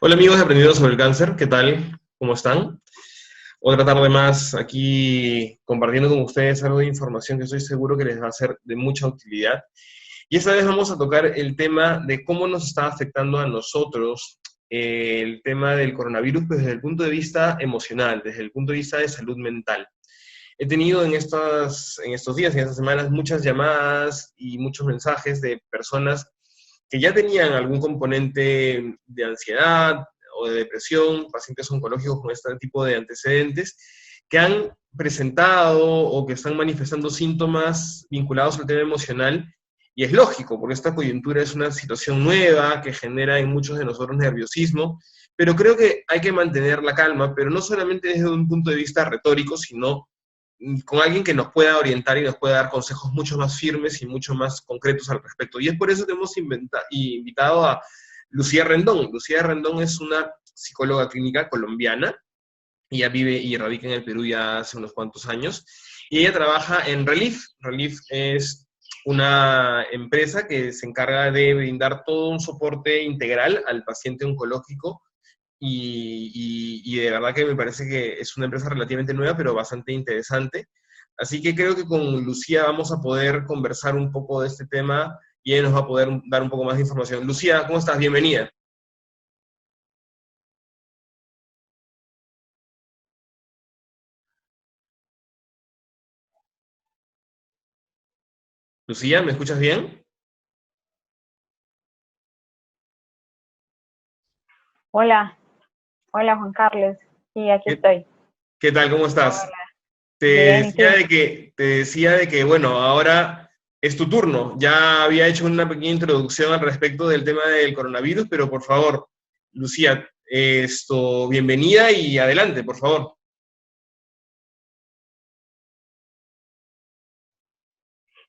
Hola amigos de Aprendiendo sobre el Cáncer, ¿qué tal? ¿Cómo están? Otra tarde más aquí compartiendo con ustedes algo de información que estoy seguro que les va a ser de mucha utilidad. Y esta vez vamos a tocar el tema de cómo nos está afectando a nosotros el tema del coronavirus, pues desde el punto de vista emocional, desde el punto de vista de salud mental. He tenido en estos días, en estas semanas, muchas llamadas y muchos mensajes de personas que ya tenían algún componente de ansiedad o de depresión, pacientes oncológicos con este tipo de antecedentes, que han presentado o que están manifestando síntomas vinculados al tema emocional. Y es lógico, porque esta coyuntura es una situación nueva que genera en muchos de nosotros nerviosismo, pero creo que hay que mantener la calma, pero no solamente desde un punto de vista retórico, sino con alguien que nos pueda orientar y nos pueda dar consejos mucho más firmes y mucho más concretos al respecto. Y es por eso que hemos invitado a Lucía Rendón. Lucía Rendón es una psicóloga clínica colombiana. Ella vive y radica en el Perú ya hace unos cuantos años. Y ella trabaja en Relief. Relief es una empresa que se encarga de brindar todo un soporte integral al paciente oncológico y de verdad que me parece que es una empresa relativamente nueva, pero bastante interesante. Así que creo que con Lucía vamos a poder conversar un poco de este tema y ella nos va a poder dar un poco más de información. Lucía, ¿cómo estás? Bienvenida. Lucía, ¿me escuchas bien? Hola, hola Juan Carlos. Sí, aquí ¿Qué, estoy. qué tal? ¿Cómo estás? Hola. Bien, ¿y tú? Te decía de que, bueno, ahora es tu turno. Ya había hecho una pequeña introducción al respecto del tema del coronavirus, pero por favor, Lucía, bienvenida y adelante, por favor.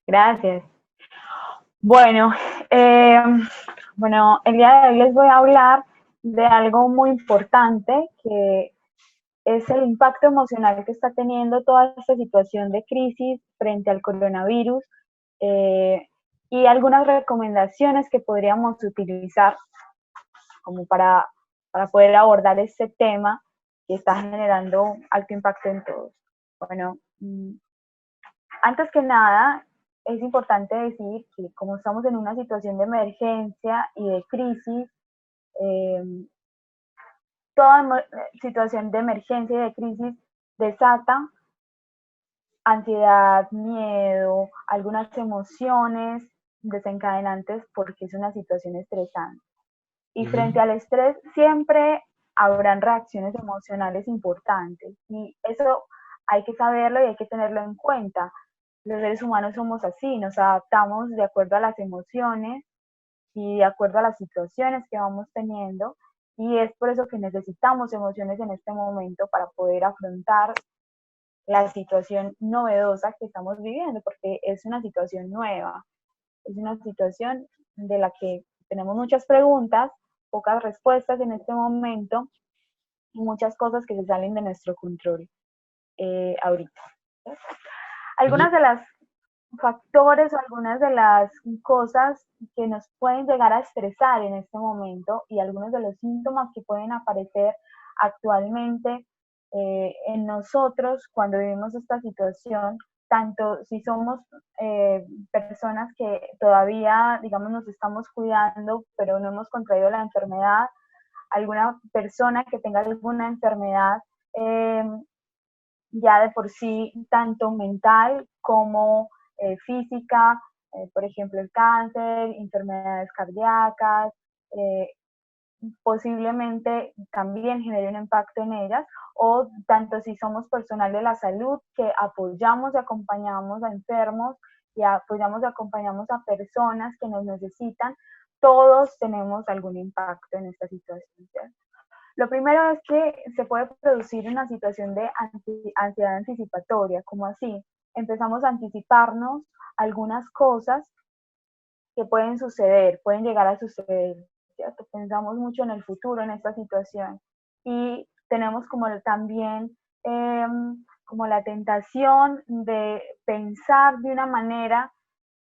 Gracias. Bueno, eh, bueno, el día de hoy les voy a hablar de algo muy importante que es el impacto emocional que está teniendo toda esta situación de crisis frente al coronavirus eh, y algunas recomendaciones que podríamos utilizar como para poder abordar este tema que está generando alto impacto en todos. Bueno, antes que nada, es importante decir que como estamos en una situación de emergencia y de crisis, eh, toda situación de emergencia y de crisis desata ansiedad, miedo, algunas emociones desencadenantes porque es una situación estresante. Y frente Ujú. al estrés siempre habrán reacciones emocionales importantes y eso hay que saberlo y hay que tenerlo en cuenta. Los seres humanos somos así, nos adaptamos de acuerdo a las emociones y de acuerdo a las situaciones que vamos teniendo y es por eso que necesitamos emociones en este momento para poder afrontar la situación novedosa que estamos viviendo, porque es una situación nueva, es una situación de la que tenemos muchas preguntas, pocas respuestas en este momento y muchas cosas que se salen de nuestro control ahorita. Ujú. Algunas de las factores o algunas de las cosas que nos pueden llegar a estresar en este momento y algunos de los síntomas que pueden aparecer actualmente en nosotros cuando vivimos esta situación, tanto si somos personas que todavía, digamos, nos estamos cuidando, pero no hemos contraído la enfermedad, alguna persona que tenga alguna enfermedad eh, ya de por sí, tanto mental como física, por ejemplo, el cáncer, enfermedades cardíacas, eh, posiblemente también genere un impacto en ellas, o tanto si somos personal de la salud que apoyamos y acompañamos a enfermos y apoyamos y acompañamos a personas que nos necesitan, todos tenemos algún impacto en esta situación. ¿Cierto? Lo primero es que se puede producir una situación de ansiedad anticipatoria, como así, empezamos a anticiparnos algunas cosas que pueden suceder, pueden llegar a suceder, ¿cierto? Pensamos mucho en el futuro, en esta situación, y tenemos como también como la tentación de pensar de una manera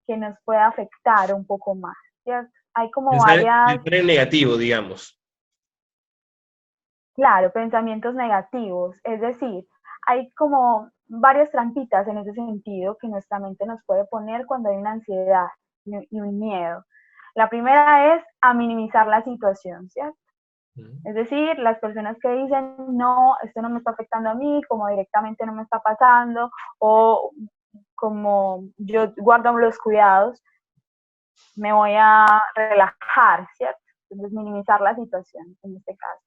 que nos pueda afectar un poco más, ¿cierto? Hay como Pensar varias. en negativo, digamos. Claro, pensamientos negativos, es decir, hay como varias trampitas en ese sentido que nuestra mente nos puede poner cuando hay una ansiedad y un miedo. La primera es a minimizar la situación, ¿cierto? Es decir, las personas que dicen, no, esto no me está afectando a mí, como directamente no me está pasando, o como yo guardo los cuidados, me voy a relajar, ¿cierto? Entonces, minimizar la situación en este caso.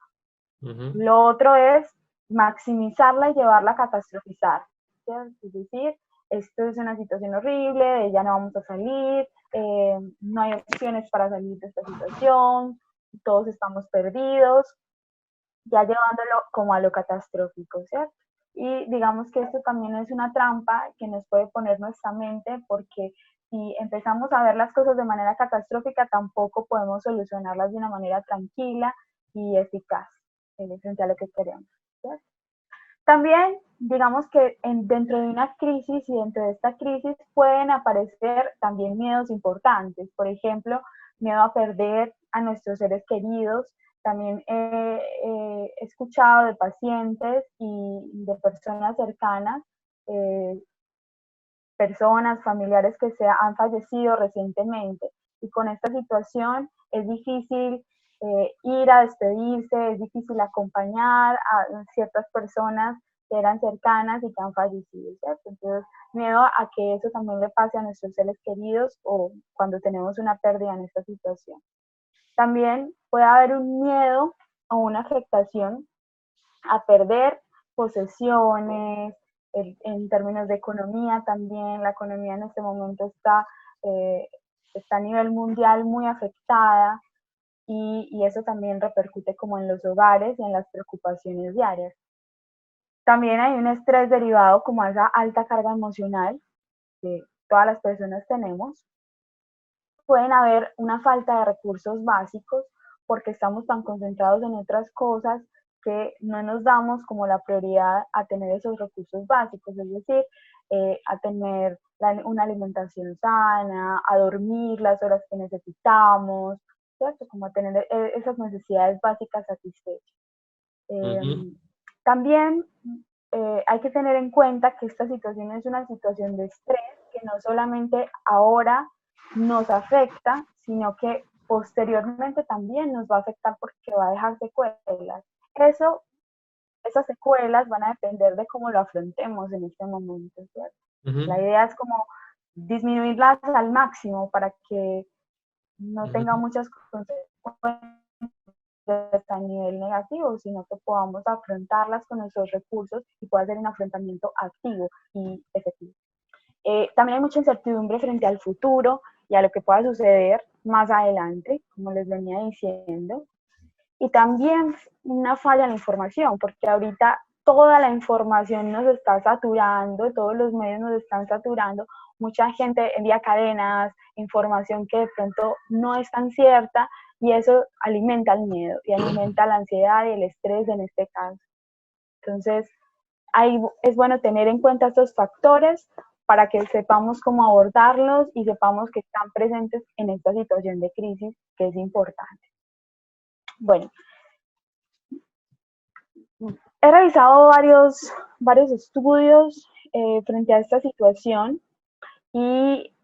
Lo otro es maximizarla y llevarla a catastrofizar, ¿cierto? Es decir, esto es una situación horrible, de ya no vamos a salir, no hay opciones para salir de esta situación, todos estamos perdidos, ya llevándolo como a lo catastrófico, ¿cierto? Y digamos que esto también es una trampa que nos puede poner nuestra mente porque si empezamos a ver las cosas de manera catastrófica, tampoco podemos solucionarlas de una manera tranquila y eficaz frente a lo que queremos, ¿cierto? También, digamos que dentro de una crisis y dentro de esta crisis pueden aparecer también miedos importantes. Por ejemplo, miedo a perder a nuestros seres queridos. También he escuchado de pacientes y de personas cercanas, personas, familiares que han fallecido recientemente. Y con esta situación es difícil ir a despedirse, es difícil acompañar a ciertas personas que eran cercanas y que han fallecido, ¿cierto? Entonces, miedo a que eso también le pase a nuestros seres queridos o cuando tenemos una pérdida en esta situación. También puede haber un miedo o una afectación a perder posesiones, en términos de economía también, la economía en este momento está a nivel mundial muy afectada y eso también repercute como en los hogares y en las preocupaciones diarias. También hay un estrés derivado como a esa alta carga emocional que todas las personas tenemos. Pueden haber una falta de recursos básicos porque estamos tan concentrados en otras cosas que no nos damos como la prioridad a tener esos recursos básicos, es decir, a tener una alimentación sana, a dormir las horas que necesitamos, ¿cierto? Como a tener esas necesidades básicas satisfechas. También hay que tener en cuenta que esta situación es una situación de estrés que no solamente ahora nos afecta, sino que posteriormente también nos va a afectar porque va a dejar secuelas. Esas secuelas van a depender de cómo lo afrontemos en este momento, ¿cierto? La idea es como disminuirlas al máximo para que no tenga muchas consecuencias a nivel negativo, sino que podamos afrontarlas con nuestros recursos y pueda ser un afrontamiento activo y efectivo. También hay mucha incertidumbre frente al futuro y a lo que pueda suceder más adelante, como les venía diciendo. Y también una falla en la información, porque ahorita toda la información nos está saturando, todos los medios nos están saturando, mucha gente envía cadenas, información que de pronto no es tan cierta y eso alimenta el miedo y alimenta la ansiedad y el estrés en este caso. Entonces, ahí es bueno tener en cuenta estos factores para que sepamos cómo abordarlos y sepamos que están presentes en esta situación de crisis que es importante. Bueno, he revisado varios estudios frente a esta situación y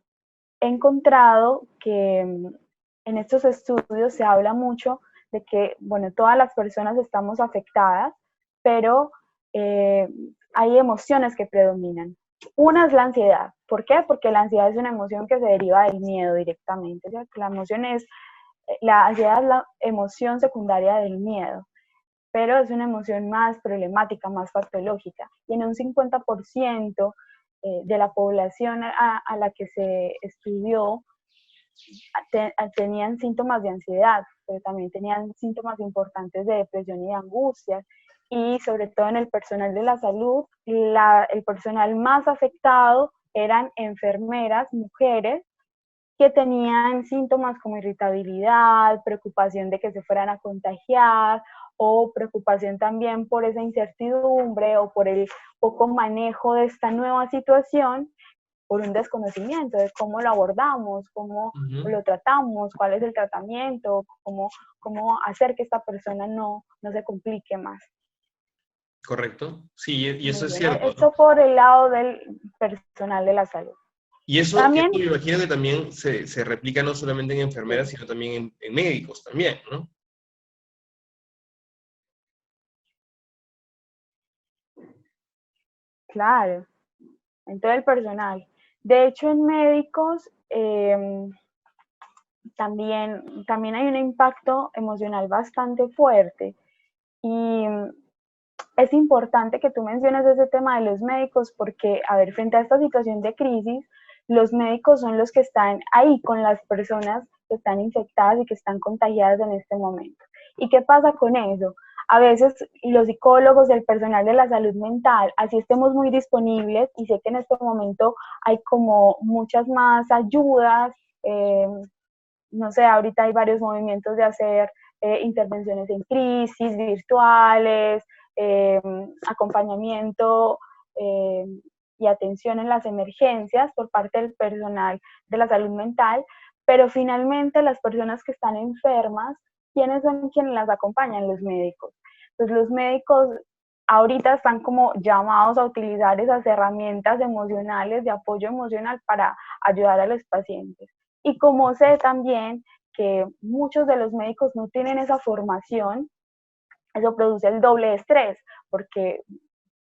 he encontrado que en estos estudios se habla mucho de que, bueno, todas las personas estamos afectadas, pero hay emociones que predominan. Una es la ansiedad. ¿Por qué? Porque la ansiedad es una emoción que se deriva del miedo directamente. ¿Cierto? La ansiedad es la emoción secundaria del miedo, pero es una emoción más problemática, más patológica. Y en un 50% de la población a la que se estudió tenían síntomas de ansiedad, pero también tenían síntomas importantes de depresión y de angustia. Y sobre todo en el personal de la salud, el personal más afectado eran enfermeras, mujeres, que tenían síntomas como irritabilidad, preocupación de que se fueran a contagiar o preocupación también por esa incertidumbre o por el poco manejo de esta nueva situación por un desconocimiento de cómo lo abordamos, cómo lo tratamos, cuál es el tratamiento, cómo hacer que esta persona no se complique más. Correcto. Sí, y eso Muy es bien. cierto, ¿no? Esto por el lado del personal de la salud. Y eso También, me imagino que también se replica no solamente en enfermeras, sino también en médicos también, ¿no? claro, en todo el personal. De hecho, en médicos también hay un impacto emocional bastante fuerte. Y es importante que tú menciones ese tema de los médicos porque, a ver, frente a esta situación de crisis, los médicos son los que están ahí con las personas que están infectadas y que están contagiadas en este momento. ¿Y qué pasa con eso? A veces los psicólogos, el personal de la salud mental, así estemos muy disponibles, y sé que en este momento hay como muchas más ayudas, no sé, ahorita hay varios movimientos de hacer intervenciones en crisis, virtuales, eh, acompañamiento eh, y atención en las emergencias por parte del personal de la salud mental, pero finalmente las personas que están enfermas, ¿quiénes son quienes las acompañan? Los médicos. Entonces los médicos ahorita están como llamados a utilizar esas herramientas emocionales, de apoyo emocional para ayudar a los pacientes. Y como sé también que muchos de los médicos no tienen esa formación, eso produce el doble estrés, porque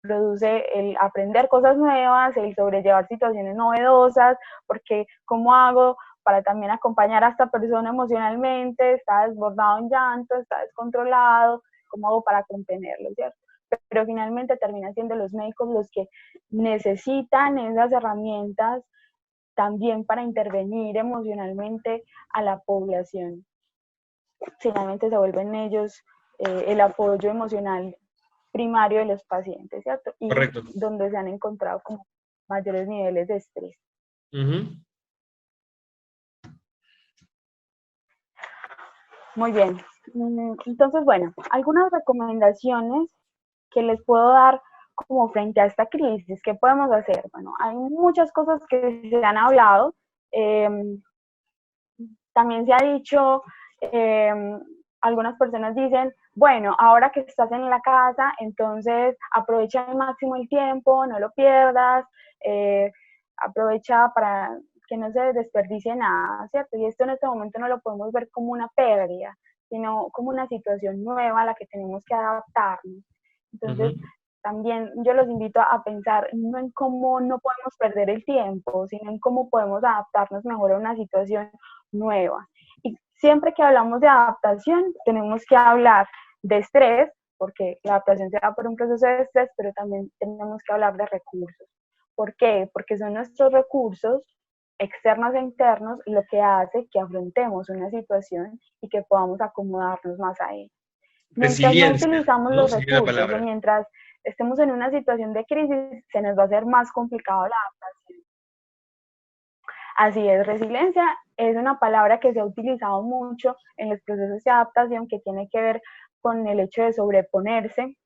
produce el aprender cosas nuevas, el sobrellevar situaciones novedosas, porque ¿cómo hago para también acompañar a esta persona emocionalmente? Está desbordado en llanto, está descontrolado, ¿cómo hago para contenerlo, cierto? Pero finalmente terminan siendo los médicos los que necesitan esas herramientas también para intervenir emocionalmente a la población. Finalmente se vuelven ellos el apoyo emocional primario de los pacientes, ¿cierto? Y Correcto. donde se han encontrado como mayores niveles de estrés. Muy bien. Entonces, bueno, algunas recomendaciones que les puedo dar como frente a esta crisis. ¿Qué podemos hacer? Bueno, hay muchas cosas que se han hablado. Eh, También se ha dicho, algunas personas dicen, bueno, ahora que estás en la casa, entonces aprovecha al máximo el tiempo, no lo pierdas, aprovecha para que no se desperdicie nada, ¿cierto? Y esto en este momento no lo podemos ver como una pérdida, sino como una situación nueva a la que tenemos que adaptarnos. Entonces, también yo los invito a pensar no en cómo no podemos perder el tiempo, sino en cómo podemos adaptarnos mejor a una situación nueva. Y siempre que hablamos de adaptación, tenemos que hablar de estrés, porque la adaptación se da por un proceso de estrés, pero también tenemos que hablar de recursos. ¿Por qué? Porque son nuestros recursos externos e internos lo que hace que afrontemos una situación y que podamos acomodarnos más a ella. Mientras no Resiliencia, utilizamos ¿no? los Sería la recursos o palabra. mientras estemos en una situación de crisis, se nos va a hacer más complicado la adaptación. Así es, resiliencia es una palabra que se ha utilizado mucho en los procesos de adaptación, que tiene que ver con el hecho de sobreponerse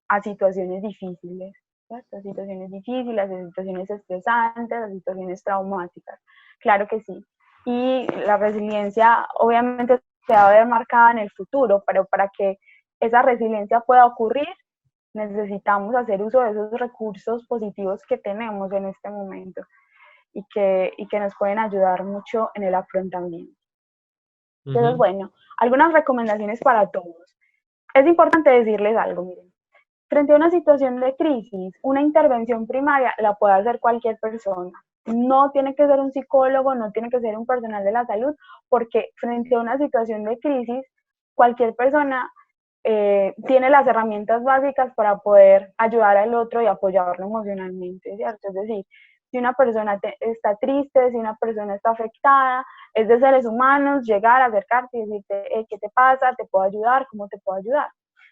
a situaciones difíciles, ¿cierto? A situaciones difíciles, a situaciones estresantes, a situaciones traumáticas. Claro que sí. Y la resiliencia obviamente se va a ver marcada en el futuro, pero para que esa resiliencia pueda ocurrir, necesitamos hacer uso de esos recursos positivos que tenemos en este momento y que nos pueden ayudar mucho en el afrontamiento. Entonces, bueno, algunas recomendaciones para todos. Es importante decirles algo, miren. Frente a una situación de crisis, una intervención primaria la puede hacer cualquier persona. No tiene que ser un psicólogo, no tiene que ser un personal de la salud, porque frente a una situación de crisis, cualquier persona tiene las herramientas básicas para poder ayudar al otro y apoyarlo emocionalmente, ¿cierto? Es decir, si una persona está triste, si una persona está afectada, es de seres humanos llegar, acercarte y decirte, hey, ¿qué te pasa? ¿Te puedo ayudar? ¿Cómo te puedo ayudar?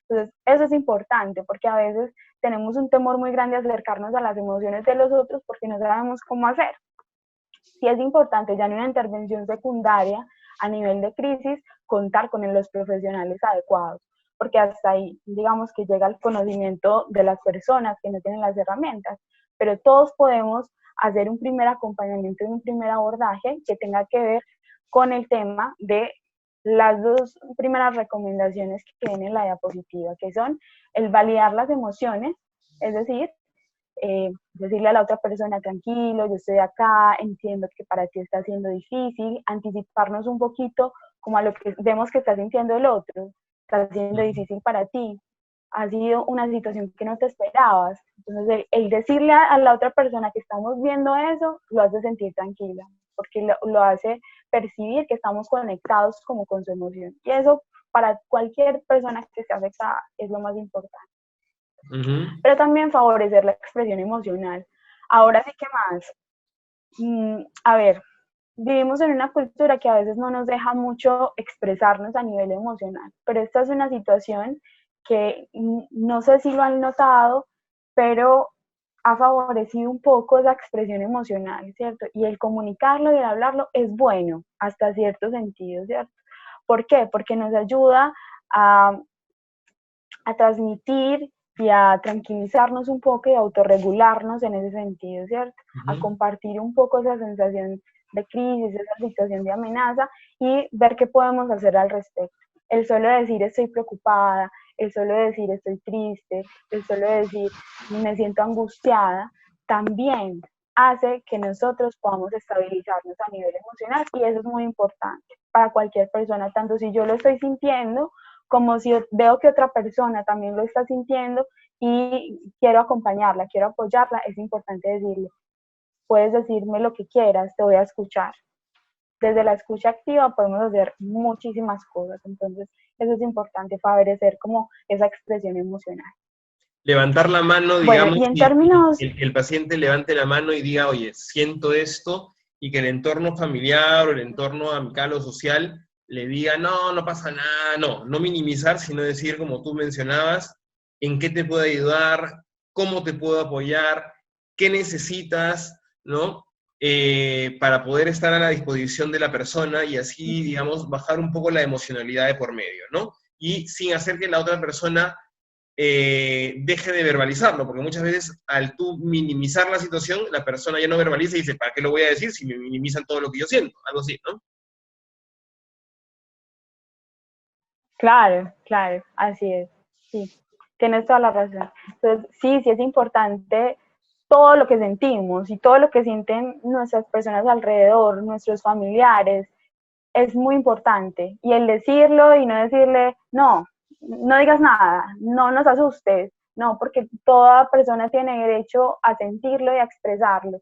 Entonces, eso es importante porque a veces tenemos un temor muy grande a acercarnos a las emociones de los otros porque no sabemos cómo hacer. Sí es importante ya en una intervención secundaria a nivel de crisis contar con los profesionales adecuados, porque hasta ahí digamos que llega el conocimiento de las personas que no tienen las herramientas, pero todos podemos hacer un primer acompañamiento y un primer abordaje que tenga que ver con el tema de las dos primeras recomendaciones que vienen en la diapositiva, que son el validar las emociones, es decir, decirle a la otra persona, tranquilo, yo estoy acá, entiendo que para ti está siendo difícil, anticiparnos un poquito como a lo que vemos que está sintiendo el otro, está siendo difícil para ti, ha sido una situación que no te esperabas. Entonces, el decirle a la otra persona que estamos viendo eso, lo hace sentir tranquila, porque lo hace percibir que estamos conectados como con su emoción. Y eso para cualquier persona que esté afectada es lo más importante. Pero también favorecer la expresión emocional. Ahora sí que más. A ver, vivimos en una cultura que a veces no nos deja mucho expresarnos a nivel emocional, pero esta es una situación que no sé si lo han notado, pero ha favorecido un poco esa expresión emocional, ¿cierto? Y el comunicarlo y el hablarlo es bueno, hasta cierto sentido, ¿cierto? ¿Por qué? Porque nos ayuda a transmitir y a tranquilizarnos un poco y a autorregularnos en ese sentido, ¿cierto? A compartir un poco esa sensación de crisis, esa situación de amenaza y ver qué podemos hacer al respecto. El solo decir estoy preocupada, el solo decir estoy triste, el solo decir me siento angustiada, también hace que nosotros podamos estabilizarnos a nivel emocional y eso es muy importante para cualquier persona, tanto si yo lo estoy sintiendo como si veo que otra persona también lo está sintiendo y quiero acompañarla, quiero apoyarla, es importante decirle, puedes decirme lo que quieras, te voy a escuchar. Desde la escucha activa podemos hacer muchísimas cosas, entonces eso es importante, favorecer como esa expresión emocional. Levantar la mano, Bueno, digamos, y en y términos... el paciente levante la mano y diga, oye, siento esto, y que el entorno familiar o el entorno amical o social le diga, no, no pasa nada, no minimizar, sino decir, como tú mencionabas, en qué te puedo ayudar, cómo te puedo apoyar, qué necesitas, ¿no? Para poder estar a la disposición de la persona y así, digamos, bajar un poco la emocionalidad de por medio, ¿no? Y sin hacer que la otra persona deje de verbalizarlo, porque muchas veces al tú minimizar la situación, la persona ya no verbaliza y dice, ¿para qué lo voy a decir si me minimizan todo lo que yo siento? Algo así, ¿no? Claro, claro, así es, sí, tienes toda la razón. Entonces, sí, sí es importante todo lo que sentimos y todo lo que sienten nuestras personas alrededor, nuestros familiares, es muy importante. Y el decirlo y no decirle, no, no digas nada, no nos asustes, no, porque toda persona tiene derecho a sentirlo y a expresarlo,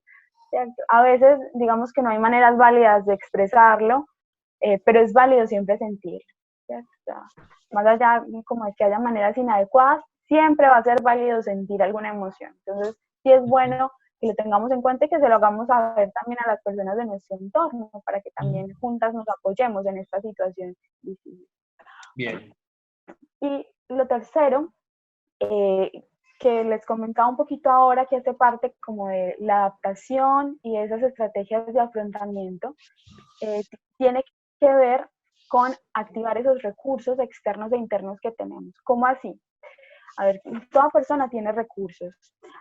¿cierto? A veces, digamos que no hay maneras válidas de expresarlo, pero es válido siempre sentirlo, ¿cierto? O sea, más allá como de que haya maneras inadecuadas, siempre va a ser válido sentir alguna emoción. Entonces, sí es bueno que lo tengamos en cuenta y que se lo hagamos saber también a las personas de nuestro entorno, para que también juntas nos apoyemos en esta situación difícil. Bien. Y lo tercero, que les comentaba un poquito ahora, que hace parte como de la adaptación y esas estrategias de afrontamiento, tiene que ver con activar esos recursos externos e internos que tenemos. ¿Cómo así? A ver, toda persona tiene recursos.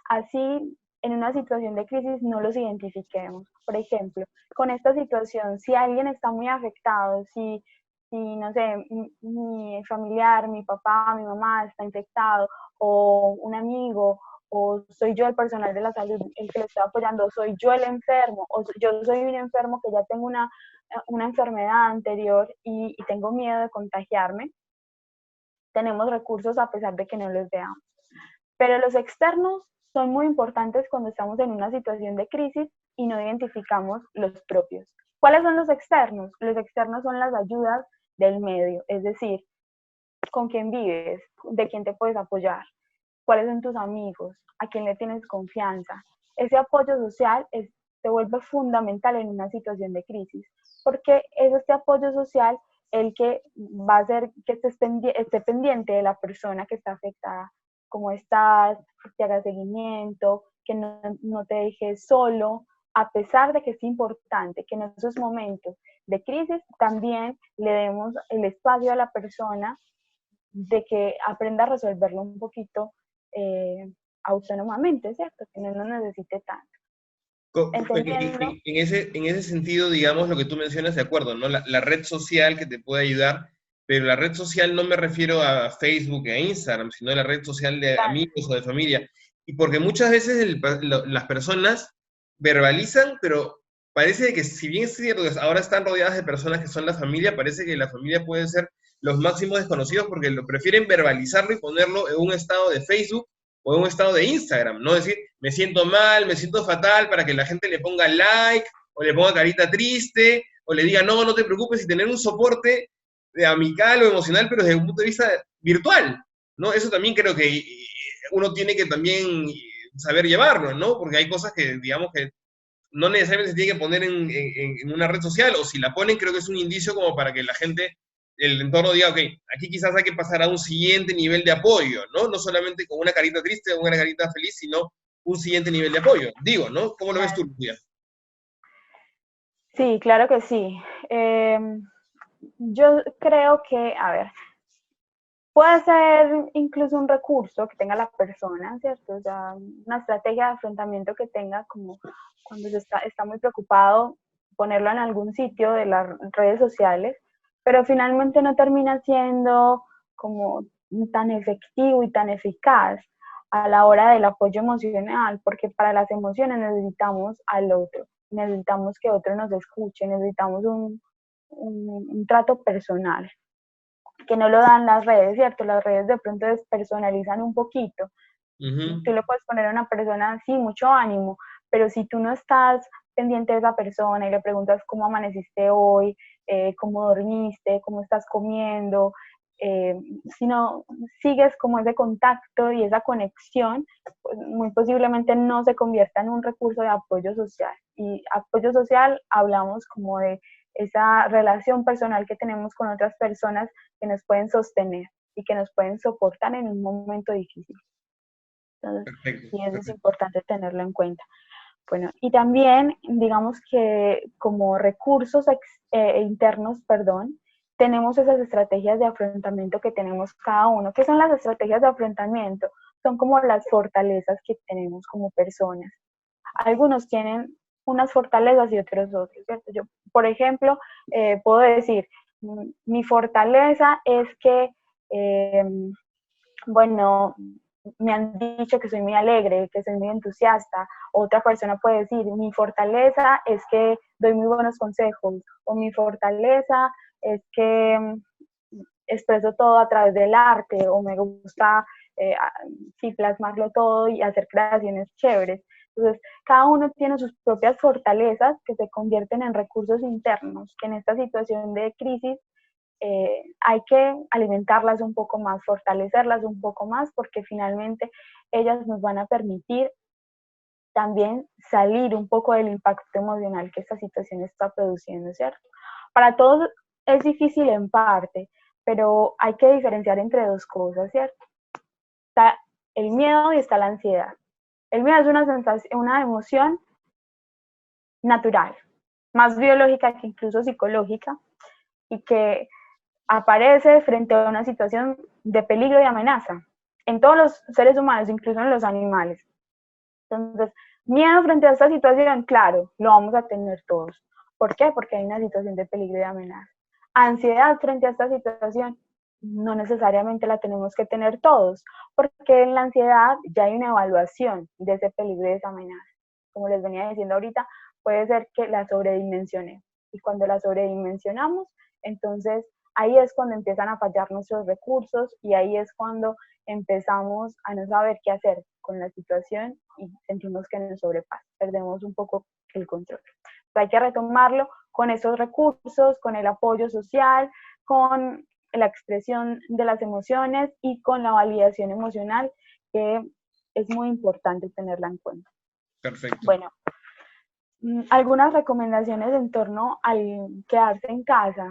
Así, en una situación de crisis no los identifiquemos. Por ejemplo, con esta situación, si alguien está muy afectado, si no sé, mi familiar, mi papá, mi mamá está infectado, o un amigo, o soy yo el personal de la salud el que le está apoyando, soy yo el enfermo, o yo soy un enfermo que ya tengo una enfermedad anterior y tengo miedo de contagiarme, tenemos recursos a pesar de que no los veamos. Pero los externos son muy importantes cuando estamos en una situación de crisis y no identificamos los propios. ¿Cuáles son los externos? Los externos son las ayudas del medio, es decir, con quién vives, de quién te puedes apoyar, cuáles son tus amigos, a quién le tienes confianza. Ese apoyo social se vuelve fundamental en una situación de crisis, porque es este apoyo social el que va a hacer que esté pendiente de la persona que está afectada, cómo estás, que te haga seguimiento, que no te dejes solo, a pesar de que es importante que en esos momentos de crisis también le demos el espacio a la persona de que aprenda a resolverlo un poquito autónomamente, ¿cierto? Que no nos necesite tanto. entendiendo. En ese sentido, digamos, lo que tú mencionas, de acuerdo, ¿no? La red social que te puede ayudar, pero la red social no me refiero a Facebook e a Instagram, sino a la red social de Claro, amigos o de familia. Y porque muchas veces las personas verbalizan, pero parece que si bien es cierto que ahora están rodeadas de personas que son la familia, parece que la familia puede ser los máximos desconocidos porque lo prefieren verbalizarlo y ponerlo en un estado de Facebook o en un estado de Instagram, ¿no? Decir, me siento mal, me siento fatal, para que la gente le ponga like, o le ponga carita triste, o le diga, no, no te preocupes, y tener un soporte amical o emocional, pero desde un punto de vista virtual, ¿no? Eso también creo que uno tiene que también saber llevarlo, ¿no? Porque hay cosas que, digamos, que no necesariamente se tiene que poner en una red social, o si la ponen, creo que es un indicio como para que la gente, el entorno diga, ok, aquí quizás hay que pasar a un siguiente nivel de apoyo, ¿no? No solamente con una carita triste o una carita feliz, sino un siguiente nivel de apoyo. Digo, ¿no? ¿Cómo lo ves tú, claro. Lucía? Sí, claro que sí. Yo creo que, a ver, puede ser incluso un recurso que tenga la persona, ¿cierto? O sea, una estrategia de afrontamiento que tenga como cuando está muy preocupado, ponerlo en algún sitio de las redes sociales, pero finalmente no termina siendo como tan efectivo y tan eficaz a la hora del apoyo emocional, porque para las emociones necesitamos al otro, necesitamos que otro nos escuche, necesitamos un trato personal que no lo dan las redes, ¿cierto? Las redes de pronto despersonalizan un poquito. Ujú. Tú le puedes poner a una persona, sí, mucho ánimo, pero si tú no estás pendiente de esa persona y le preguntas cómo amaneciste hoy, cómo dormiste, cómo estás comiendo, eh, si no sigues como ese contacto y esa conexión, pues muy posiblemente no se convierta en un recurso de apoyo social. Y apoyo social hablamos como de esa relación personal que tenemos con otras personas que nos pueden sostener y que nos pueden soportar en un momento difícil. Entonces, Perfecto, sí, eso es perfecto. importante tenerlo en cuenta. Bueno, y también, digamos que como recursos internos, perdón, tenemos esas estrategias de afrontamiento que tenemos cada uno. ¿Qué son las estrategias de afrontamiento? Son como las fortalezas que tenemos como personas. Algunos tienen unas fortalezas y otros otros, ¿cierto? Yo, por ejemplo, puedo decir, mi fortaleza es que, eh, bueno, me han dicho que soy muy alegre, que soy muy entusiasta. Otra persona puede decir, mi fortaleza es que doy muy buenos consejos, o mi fortaleza es que expreso todo a través del arte, o me gusta sí, plasmarlo todo y hacer creaciones chéveres. Entonces, cada uno tiene sus propias fortalezas que se convierten en recursos internos, que en esta situación de crisis hay que alimentarlas un poco más, fortalecerlas un poco más, porque finalmente ellas nos van a permitir también salir un poco del impacto emocional que esta situación está produciendo, ¿cierto? Para todos es difícil en parte, pero hay que diferenciar entre dos cosas, ¿cierto? Está el miedo y está la ansiedad. El miedo es una sensación, una emoción natural, más biológica que incluso psicológica, y que aparece frente a una situación de peligro y amenaza en todos los seres humanos, incluso en los animales. Entonces, miedo frente a esta situación, claro, lo vamos a tener todos. ¿Por qué? Porque hay una situación de peligro y amenaza. Ansiedad frente a esta situación, no necesariamente la tenemos que tener todos, porque en la ansiedad ya hay una evaluación de ese peligro y de esa amenaza. Como les venía diciendo ahorita, puede ser que la sobredimensionemos. Y cuando la sobredimensionamos, entonces ahí es cuando empiezan a fallar nuestros recursos y ahí es cuando empezamos a no saber qué hacer con la situación y sentimos que nos sobrepasa, perdemos un poco el control. Pero hay que retomarlo con esos recursos, con el apoyo social, con la expresión de las emociones y con la validación emocional, que es muy importante tenerla en cuenta. Perfecto. Bueno, algunas recomendaciones en torno al quedarse en casa,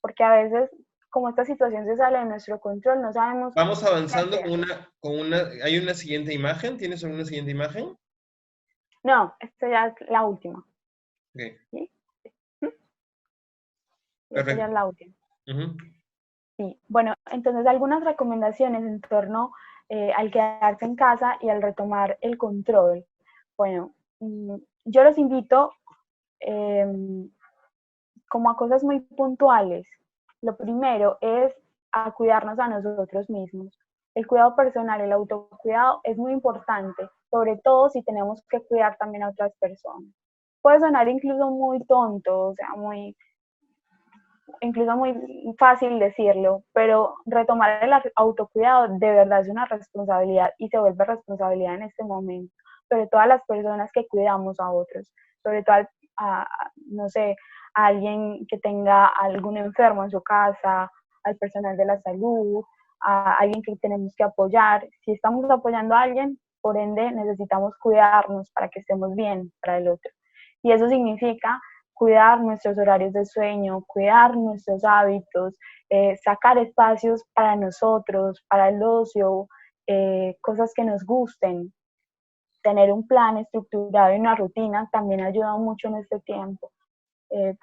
porque a veces, como esta situación se sale de nuestro control, no sabemos Vamos qué avanzando hacer. con una, ¿hay una siguiente imagen? ¿Tienes alguna siguiente imagen? No, esta ya es la última. Ok, ¿Sí? Esta ya es perfecto. la última. Ujú. Sí, bueno, entonces algunas recomendaciones en torno al quedarse en casa y al retomar el control. Bueno, yo los invito em, como a cosas muy puntuales. Lo primero es a cuidarnos a nosotros mismos. El cuidado personal, el autocuidado es muy importante, sobre todo si tenemos que cuidar también a otras personas. Puede sonar incluso muy tonto, o sea, incluso muy fácil decirlo, pero retomar el autocuidado de verdad es una responsabilidad y se vuelve responsabilidad en este momento, sobre todas las personas que cuidamos a otros, sobre todo no sé, a alguien que tenga algún enfermo en su casa, al personal de la salud, a alguien que tenemos que apoyar. Si estamos apoyando a alguien, por ende necesitamos cuidarnos para que estemos bien para el otro. Y eso significa cuidar nuestros horarios de sueño, cuidar nuestros hábitos, sacar espacios para nosotros, para el ocio, cosas que nos gusten. Tener un plan estructurado y una rutina también ayuda mucho en este tiempo,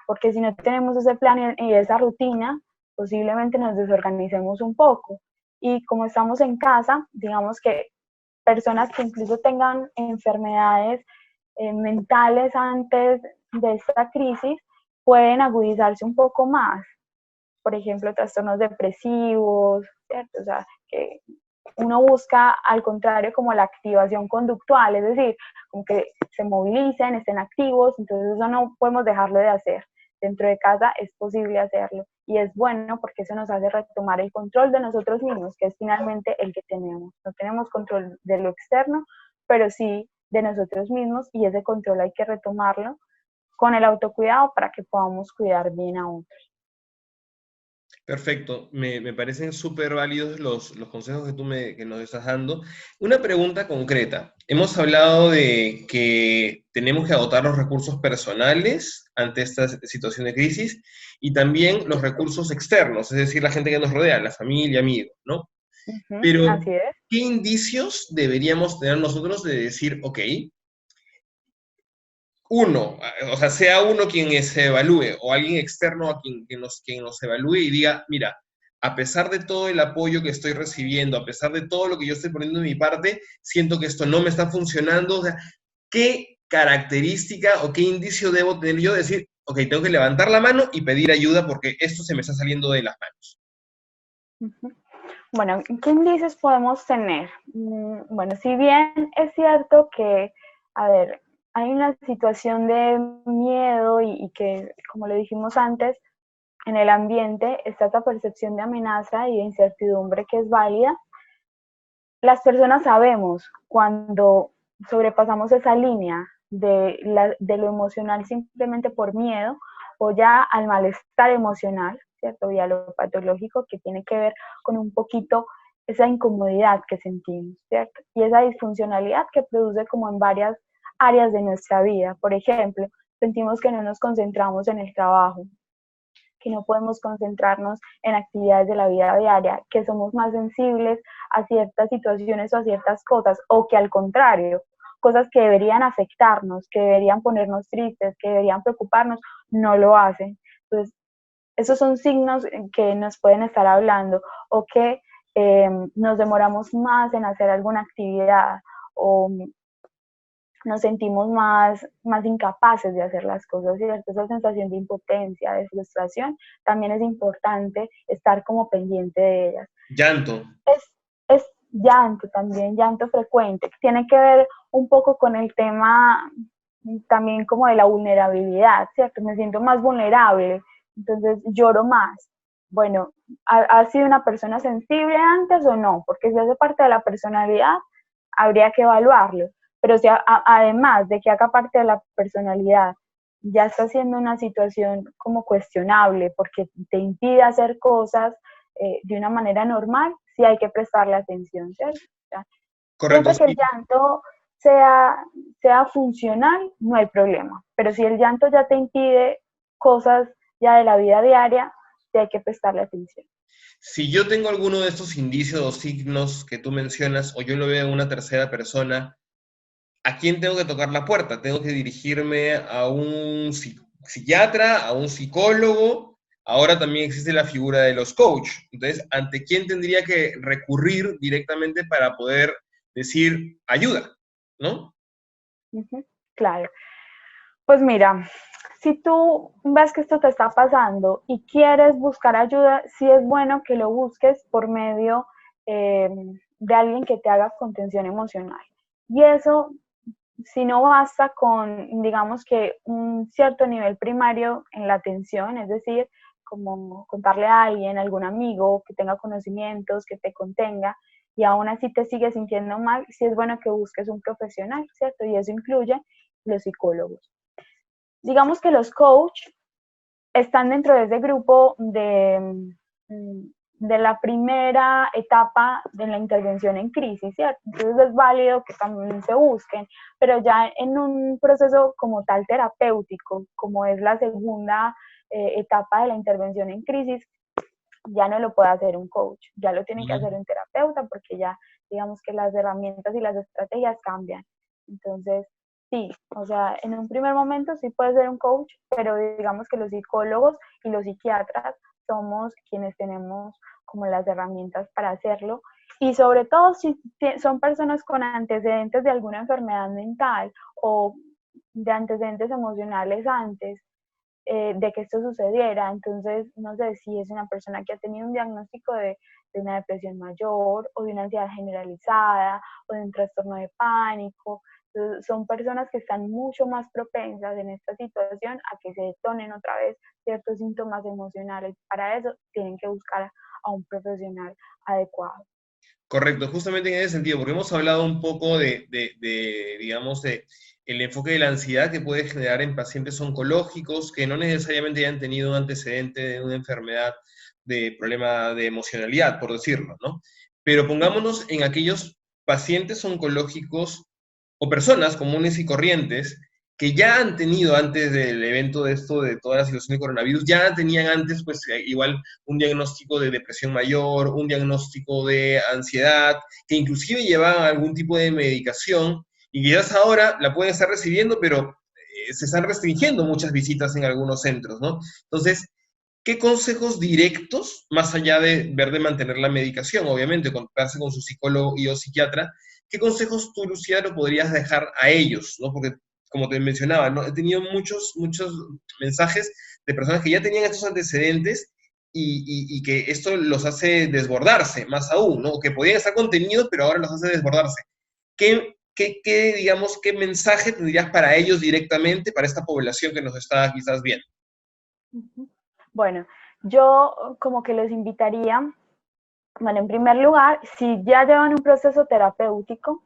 porque si no tenemos ese plan y esa rutina, posiblemente nos desorganicemos un poco. Y como estamos en casa, digamos que personas que incluso tengan enfermedades mentales antes de esta crisis pueden agudizarse un poco más. Por ejemplo, trastornos depresivos, ¿cierto? O sea, que uno busca al contrario como la activación conductual, es decir, como que se movilicen, estén activos, entonces eso no podemos dejarlo de hacer. Dentro de casa es posible hacerlo y es bueno porque eso nos hace retomar el control de nosotros mismos, que es finalmente el que tenemos. No tenemos control de lo externo, pero sí de nosotros mismos y ese control hay que retomarlo con el autocuidado para que podamos cuidar bien a otros. Perfecto, me parecen súper válidos los consejos que que nos estás dando. Una pregunta concreta. Hemos hablado de que tenemos que agotar los recursos personales ante esta situación de crisis y también los recursos externos, es decir, la gente que nos rodea, la familia, amigos, ¿no? Así Pero, es. ¿qué indicios deberíamos tener nosotros de decir, ok, uno, o sea, sea uno quien se evalúe o alguien externo a quien nos evalúe y diga, mira, a pesar de todo el apoyo que estoy recibiendo, a pesar de todo lo que yo estoy poniendo de mi parte, siento que esto no me está funcionando? O sea, ¿qué característica o qué indicio debo tener yo de decir, ok, tengo que levantar la mano y pedir ayuda porque esto se me está saliendo de las manos? Bueno, ¿qué indicios podemos tener? Bueno, si bien es cierto que, a ver, hay una situación de miedo y que, como le dijimos antes, en el ambiente está esta percepción de amenaza y de incertidumbre que es válida, las personas sabemos cuando sobrepasamos esa línea de lo emocional simplemente por miedo o ya al malestar emocional, ¿cierto? Y a lo patológico que tiene que ver con un poquito esa incomodidad que sentimos, ¿cierto? Y esa disfuncionalidad que produce como en varias áreas de nuestra vida. Por ejemplo, sentimos que no nos concentramos en el trabajo, que no podemos concentrarnos en actividades de la vida diaria, que somos más sensibles a ciertas situaciones o a ciertas cosas, o que al contrario, cosas que deberían afectarnos, que deberían ponernos tristes, que deberían preocuparnos, no lo hacen. Entonces, esos son signos que nos pueden estar hablando, o que nos demoramos más en hacer alguna actividad, o nos sentimos más incapaces de hacer las cosas, ¿cierto? Esa sensación de impotencia, de frustración, también es importante estar como pendiente de ellas. Llanto. Es llanto también, llanto frecuente, que tiene que ver un poco con el tema también como de la vulnerabilidad, ¿cierto? Me siento más vulnerable, entonces lloro más. Bueno, ¿ha sido una persona sensible antes o no? Porque si hace parte de la personalidad, habría que evaluarlo. Pero si además de que haga parte de la personalidad, ya está siendo una situación como cuestionable porque te impide hacer cosas de una manera normal, sí hay que prestarle atención, ¿cierto? O sea, Correcto, siempre que el sí. llanto sea funcional, no hay problema. Pero si el llanto ya te impide cosas ya de la vida diaria, sí hay que prestarle atención. Si yo tengo alguno de estos indicios o signos que tú mencionas, o yo lo veo en una tercera persona, ¿a quién tengo que tocar la puerta? ¿Tengo que dirigirme a un psiquiatra, a un psicólogo? Ahora también existe la figura de los coach. Entonces, ¿ante quién tendría que recurrir directamente para poder decir ayuda? ¿No? Uh -huh. Claro. Pues mira, si tú ves que esto te está pasando y quieres buscar ayuda, sí es bueno que lo busques por medio eh, de alguien que te haga contención emocional. Y eso, si no basta con, digamos que un cierto nivel primario en la atención, es decir, como contarle a alguien, algún amigo que tenga conocimientos, que te contenga, y aún así te sigues sintiendo mal, sí es bueno que busques un profesional, ¿cierto? Y eso incluye los psicólogos. Digamos que los coach están dentro de ese grupo de la primera etapa de la intervención en crisis, ¿cierto? Entonces es válido que también se busquen, pero ya en un proceso como tal terapéutico, como es la segunda etapa de la intervención en crisis, ya no lo puede hacer un coach, ya lo tiene que hacer un terapeuta porque ya digamos que las herramientas y las estrategias cambian. Entonces, sí, o sea, en un primer momento sí puede ser un coach, pero digamos que los psicólogos y los psiquiatras somos quienes tenemos como las herramientas para hacerlo. Y sobre todo si son personas con antecedentes de alguna enfermedad mental o de antecedentes emocionales antes, de que esto sucediera. Entonces, no sé si es una persona que ha tenido un diagnóstico de una depresión mayor o de una ansiedad generalizada o de un trastorno de pánico. Entonces, son personas que están mucho más propensas en esta situación a que se detonen otra vez ciertos síntomas emocionales. Para eso tienen que buscar a un profesional adecuado. Correcto, justamente en ese sentido, porque hemos hablado un poco digamos, de el enfoque de la ansiedad que puede generar en pacientes oncológicos que no necesariamente hayan tenido un antecedente de una enfermedad de problema de emocionalidad, por decirlo, ¿no? Pero pongámonos en aquellos pacientes oncológicos o personas comunes y corrientes que ya han tenido antes del evento de esto, de toda la situación de coronavirus, ya tenían antes, pues igual un diagnóstico de depresión mayor, un diagnóstico de ansiedad, que inclusive llevaban algún tipo de medicación y quizás ahora la pueden estar recibiendo, pero se están restringiendo muchas visitas en algunos centros, ¿no? Entonces, ¿qué consejos directos, más allá de ver de mantener la medicación, obviamente, contarse con su psicólogo y o psiquiatra, qué consejos tú, Lucía, lo podrías dejar a ellos, ¿no? Porque, como te mencionaba, ¿no? He tenido muchos mensajes de personas que ya tenían estos antecedentes y que esto los hace desbordarse, más aún, ¿no? Que podían estar contenidos, pero ahora los hace desbordarse. Digamos, qué mensaje tendrías para ellos directamente, para esta población que nos está quizás viendo? Bueno, yo como que los invitaría, bueno, en primer lugar, si ya llevan un proceso terapéutico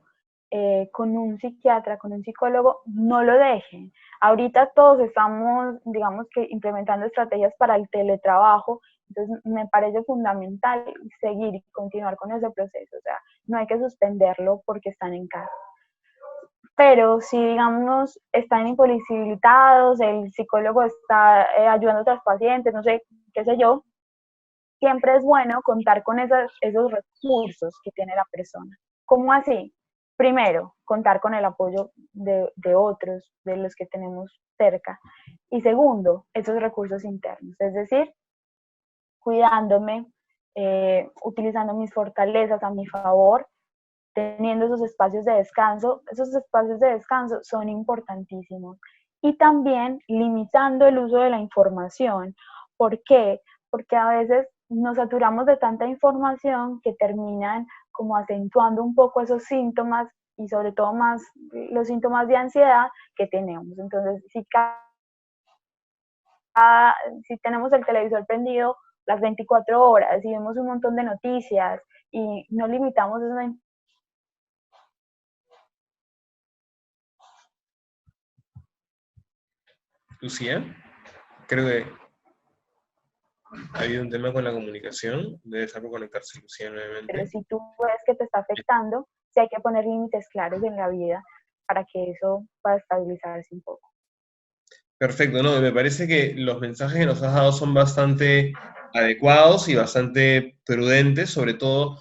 con un psiquiatra, con un psicólogo, no lo dejen. Ahorita todos estamos, digamos que, implementando estrategias para el teletrabajo, entonces me parece fundamental seguir y continuar con ese proceso, o sea, no hay que suspenderlo porque están en casa. Pero si, digamos, están imposibilitados, el psicólogo está ayudando a otros pacientes, no sé, qué sé yo, siempre es bueno contar con esos recursos que tiene la persona. ¿Cómo así? Primero, contar con el apoyo de otros, de los que tenemos cerca. Y segundo, esos recursos internos, es decir, cuidándome, utilizando mis fortalezas a mi favor, teniendo esos espacios de descanso. Esos espacios de descanso son importantísimos. Y también limitando el uso de la información. ¿Por qué? Porque a veces nos saturamos de tanta información que terminan como acentuando un poco esos síntomas y sobre todo más los síntomas de ansiedad que tenemos. Entonces, si tenemos el televisor prendido las 24 horas y vemos un montón de noticias y no limitamos esa. Lucía, creo que ha habido un tema con la comunicación, debe estar por conectarse Lucía Pero nuevamente. si tú ves que te está afectando, sí hay que poner límites claros en la vida para que eso pueda estabilizarse un poco. Perfecto, no, me parece que los mensajes que nos has dado son bastante adecuados y bastante prudentes, sobre todo,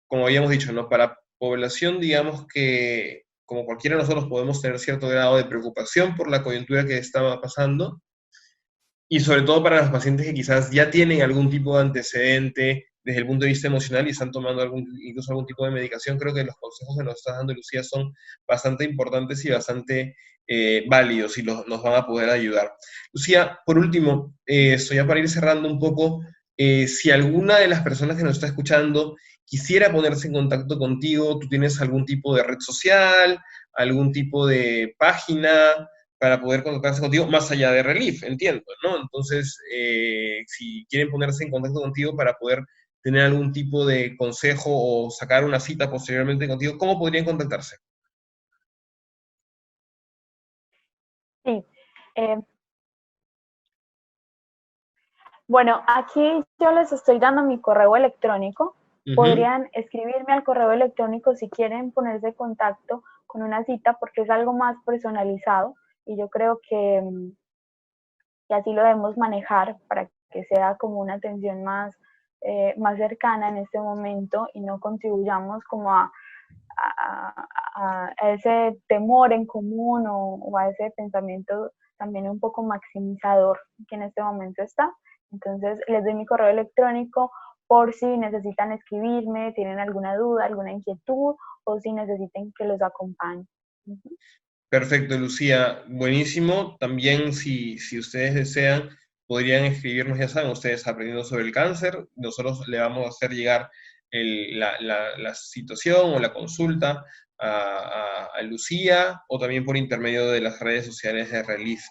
como habíamos dicho, ¿no? Para población, digamos que, como cualquiera de nosotros, podemos tener cierto grado de preocupación por la coyuntura que estaba pasando, y sobre todo para los pacientes que quizás ya tienen algún tipo de antecedente desde el punto de vista emocional y están tomando incluso algún tipo de medicación, creo que los consejos que nos está dando Lucía son bastante importantes y bastante válidos y nos van a poder ayudar. Lucía, por último, estoy ya para ir cerrando un poco, si alguna de las personas que nos está escuchando quisiera ponerse en contacto contigo, ¿tú tienes algún tipo de red social, algún tipo de página para poder contactarse contigo, más allá de Relief, entiendo, ¿no? Entonces, si quieren ponerse en contacto contigo para poder tener algún tipo de consejo o sacar una cita posteriormente contigo, ¿cómo podrían contactarse? Sí. Eh, bueno, aquí yo les estoy dando mi correo electrónico. Ujú. Podrían escribirme al correo electrónico si quieren ponerse en contacto con una cita porque es algo más personalizado y yo creo que así lo debemos manejar para que sea como una atención más cercana en este momento y no contribuyamos como a ese temor en común o a ese pensamiento también un poco maximizador que en este momento está. Entonces les doy mi correo electrónico por si necesitan escribirme, tienen alguna duda, alguna inquietud o si necesiten que los acompañe. Uh -huh. Perfecto, Lucía. Buenísimo. También, si ustedes desean, podrían escribirnos, ya saben, ustedes aprendiendo sobre el cáncer. Nosotros le vamos a hacer llegar la situación o la consulta a Lucía o también por intermedio de las redes sociales de Relief.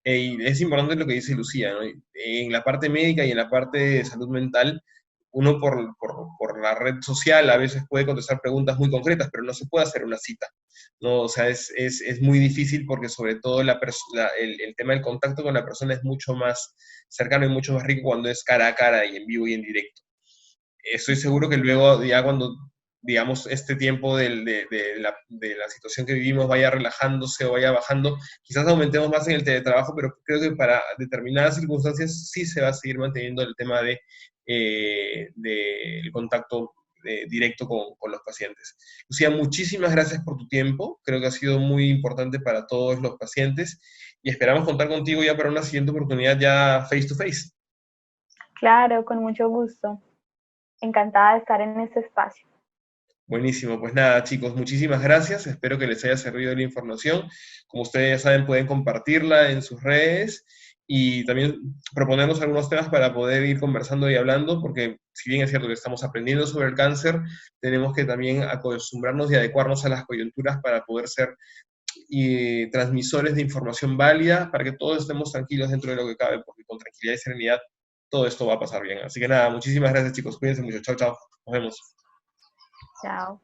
Y es importante lo que dice Lucía, ¿no? En la parte médica y en la parte de salud mental, uno por la red social a veces puede contestar preguntas muy concretas, pero no se puede hacer una cita. ¿No? O sea, es muy difícil porque sobre todo el tema del contacto con la persona es mucho más cercano y mucho más rico cuando es cara a cara y en vivo y en directo. Estoy seguro que luego, ya cuando, digamos, este tiempo de la situación que vivimos vaya relajándose o vaya bajando, quizás aumentemos más en el teletrabajo, pero creo que para determinadas circunstancias sí se va a seguir manteniendo el tema del contacto directo con los pacientes. Lucía, muchísimas gracias por tu tiempo, creo que ha sido muy importante para todos los pacientes y esperamos contar contigo ya para una siguiente oportunidad ya face to face. Claro, con mucho gusto. Encantada de estar en este espacio. Buenísimo, pues nada chicos, muchísimas gracias, espero que les haya servido la información. Como ustedes ya saben, pueden compartirla en sus redes y también proponernos algunos temas para poder ir conversando y hablando, porque si bien es cierto que estamos aprendiendo sobre el cáncer, tenemos que también acostumbrarnos y adecuarnos a las coyunturas para poder ser transmisores de información válida, para que todos estemos tranquilos dentro de lo que cabe, porque con tranquilidad y serenidad todo esto va a pasar bien. Así que nada, muchísimas gracias chicos, cuídense mucho, chao, chao, nos vemos. Chao.